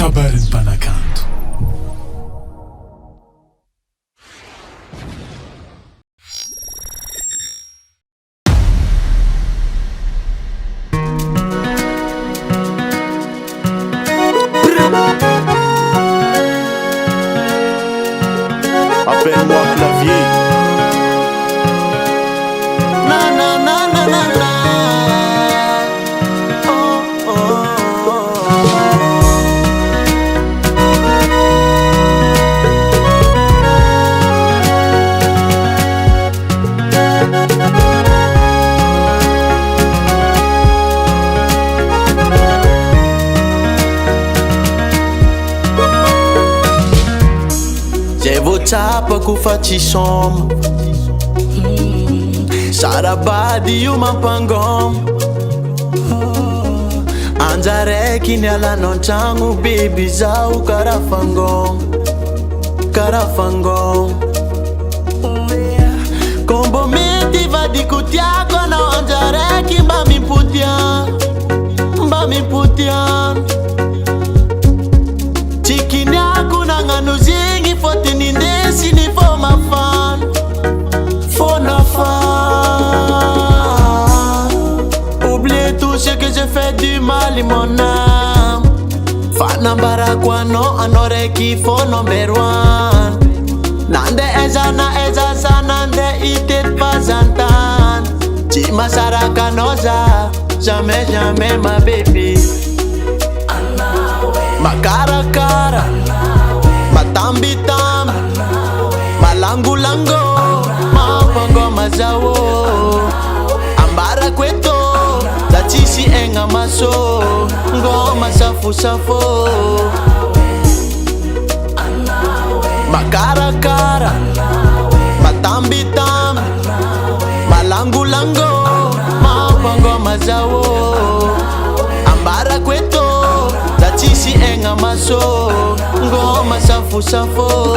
Kabarin Panakant. Appelle-moi Clavier. Na na na na na na. Oh, oh, Jevo tapa kufaci som Sarabadi yuma pangom Anjareki ni ala non changu baby zau karafangom Karafangom Kombo meti vadi kutiako na anjareki mbami putian Chikini aku na nganu zingi foti nindesi ni for my fan For na fan Oublie tout ce que j'ai fait du mal in mon âme Fana barakwano anoreki for number one Nande eza na eza sa nande itet pazantan Chima saraka noza Jamais jamais ma baby Makara-kara, matambi-tambi, malangu-lango, mapango mazawo Ambara kweto, zatisi enga maso, ngoma safu-safo Makara-kara, matambi-tambi, malangu-lango, mapango mazawo Ambara kweto, zatisi enga maso, ngoma safu-safo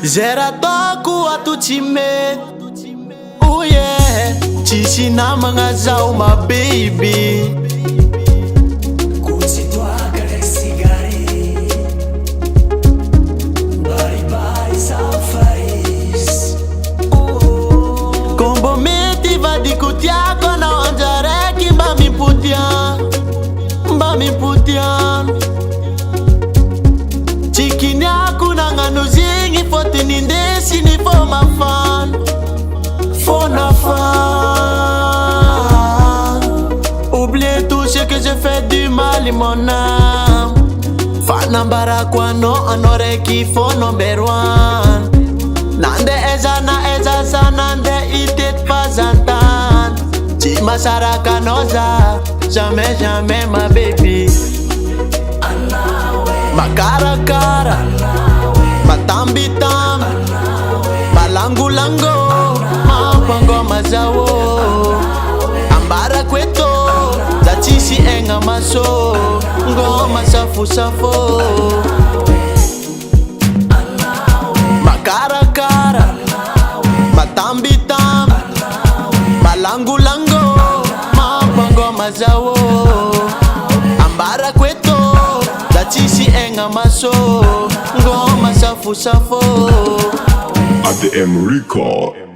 Zera toku atu chime Oh yeah Chishi na mga zao my baby Kuti toi galaxy gari Bari bari safaris Kombo meti vadi kutiako na anjareki mbami putian Chikini aku na nganu zingi foti nindesi ni for my fan For na fan Oublie tout ce que j'ai fait du mal in mon âme Fana barakwano anoreki for number one Nande eza na eza sa nande itet pazantan Chima saraka noza Jamais jamais ma baby Makara-kara, matambi-tambi, malangu-lango, mapango mazawo Ambara kweto, zatisi enga maso, ngoma safu-safo Makara-kara, matambi-tambi, malangu-lango, mapango mazawo Ambara kweto, zatisi enga maso, ngoma safu-safo ADM Record.